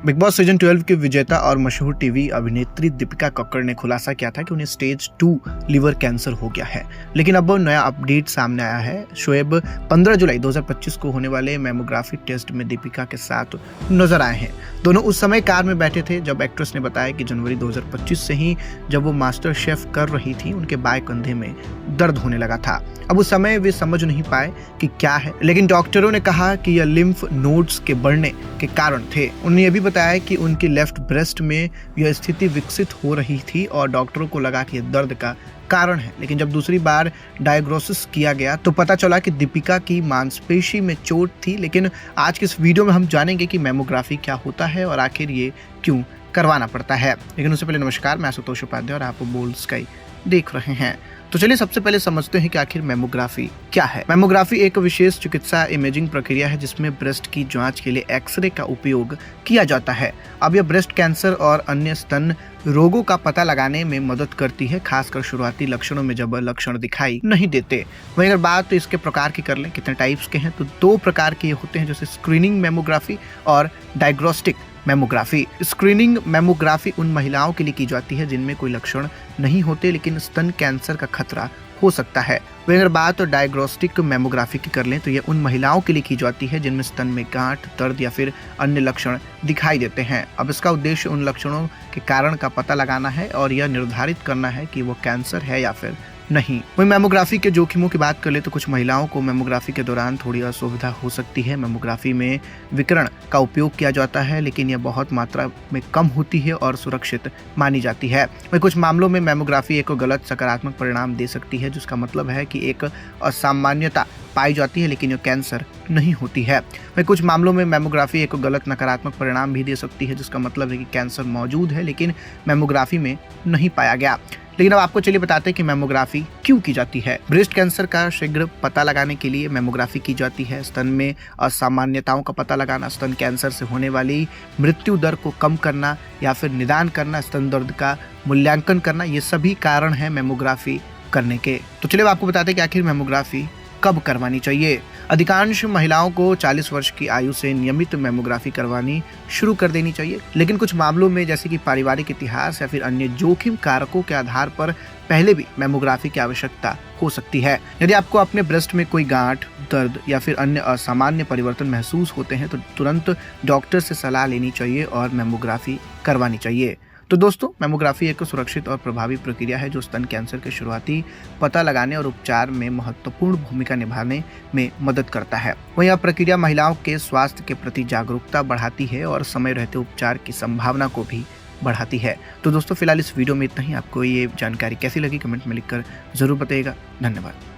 Big boss season 12 की विजेता और मशहूर टीवी अभिनेत्री दीपिका कक्कड़ ने खुलासा किया था कि उन्हें स्टेज 2 लीवर कैंसर हो गया है। लेकिन अब नया अपडेट सामने आया है। शोएब 15 जुलाई 2025 को होने वाले मैमोग्राफी टेस्ट में दीपिका के साथ नजर आए हैं। दोनों उस समय कार में बैठे थे जब एक्ट्रेस ने बताया कि जनवरी 2025 से ही जब वो मास्टर शेफ कर रही थी, उनके बाएं कंधे में दर्द होने लगा था। अब उस समय वे समझ नहीं पाए कि क्या है, लेकिन डॉक्टरों ने कहा कि यह लिम्फ नोड्स के बढ़ने के कारण थे। उन्होंने यह भी बताया कि उनकी लेफ्ट ब्रेस्ट में यह स्थिति विकसित हो रही थी और डॉक्टरों को लगा कि यह दर्द का कारण है। लेकिन जब दूसरी बार डायग्नोसिस किया गया तो पता चला कि दीपिका की मांसपेशी में चोट थी। लेकिन आज के इस वीडियो में हम जानेंगे कि मैमोग्राफी क्या होता है और आखिर ये क्यों करवाना पड़ता है। लेकिन उससे पहले नमस्कार, मैं आशुतोष उपाध्याय और आप बोल्ड स्काई देख रहे हैं। तो चलिए सबसे पहले समझते हैं कि आखिर मैमोग्राफी क्या है। मैमोग्राफी एक विशेष चिकित्सा इमेजिंग प्रक्रिया है जिसमें ब्रेस्ट की जांच के लिए एक्सरे का उपयोग किया जाता है। अब यह ब्रेस्ट कैंसर और अन्य स्तन रोगों का पता लगाने में मदद करती है, खासकर शुरुआती लक्षणों में जब लक्षण दिखाई नहीं देते। वहीं अगर बात तो इसके प्रकार की कर लें, कितने टाइप्स के हैं, तो 2 प्रकार के होते हैं, जैसे स्क्रीनिंग मैमोग्राफी और डायग्नोस्टिक मैमोग्राफी। स्क्रीनिंग मैमोग्राफी उन महिलाओं के लिए की जाती है जिनमें कोई लक्षण नहीं होते लेकिन स्तन कैंसर का खतरा हो सकता है। वहीं अगर बात तो डायग्नोस्टिक मैमोग्राफी की कर लें तो यह उन महिलाओं के लिए की जाती है जिनमें स्तन में गांठ, दर्द या फिर अन्य लक्षण दिखाई देते हैं। अब इसका उद्देश्य उन लक्षणों के कारण का पता लगाना है और यह निर्धारित करना है कि वो कैंसर है या फिर नहीं। वहीं मैमोग्राफी के जोखिमों की बात कर ले तो कुछ महिलाओं को मैमोग्राफी के दौरान थोड़ी असुविधा हो सकती है। मैमोग्राफी में विकिरण का उपयोग किया जाता है लेकिन यह बहुत मात्रा में कम होती है और सुरक्षित मानी जाती है। वहीं कुछ मामलों में मैमोग्राफी एक गलत सकारात्मक परिणाम दे सकती है, जिसका मतलब है कि एक असामान्यता पाई जाती है लेकिन यह कैंसर नहीं होती है। वहीं कुछ मामलों में मैमोग्राफी एक गलत नकारात्मक परिणाम भी दे सकती है, जिसका मतलब है कि कैंसर मौजूद है लेकिन मैमोग्राफी में नहीं पाया गया। लेकिन अब आपको चलिए बताते हैं कि मैमोग्राफी क्यों की जाती है। ब्रेस्ट कैंसर का शीघ्र पता लगाने के लिए मैमोग्राफी की जाती है। स्तन में असामान्यताओं का पता लगाना, स्तन कैंसर से होने वाली मृत्यु दर को कम करना या फिर निदान करना, स्तन दर्द का मूल्यांकन करना, ये सभी कारण हैं मैमोग्राफी करने के। तो चलिए आपको बताते हैं कि आखिर मैमोग्राफी कब करवानी चाहिए। अधिकांश महिलाओं को 40 वर्ष की आयु से नियमित मैमोग्राफी करवानी शुरू कर देनी चाहिए, लेकिन कुछ मामलों में जैसे कि पारिवारिक इतिहास या फिर अन्य जोखिम कारकों के आधार पर पहले भी मैमोग्राफी की आवश्यकता हो सकती है। यदि आपको अपने ब्रेस्ट में कोई गांठ, दर्द या फिर अन्य असामान्य परिवर्तन महसूस होते हैं तो तुरंत डॉक्टर से सलाह लेनी चाहिए और मैमोग्राफी करवानी चाहिए। तो दोस्तों, मैमोग्राफी एक सुरक्षित और प्रभावी प्रक्रिया है जो स्तन कैंसर के शुरुआती पता लगाने और उपचार में महत्वपूर्ण भूमिका निभाने में मदद करता है। वहीं यह प्रक्रिया महिलाओं के स्वास्थ्य के प्रति जागरूकता बढ़ाती है और समय रहते उपचार की संभावना को भी बढ़ाती है। तो दोस्तों, फिलहाल इस वीडियो में इतना ही। आपको ये जानकारी कैसी लगी कमेंट में लिखकर जरूर बताइएगा। धन्यवाद।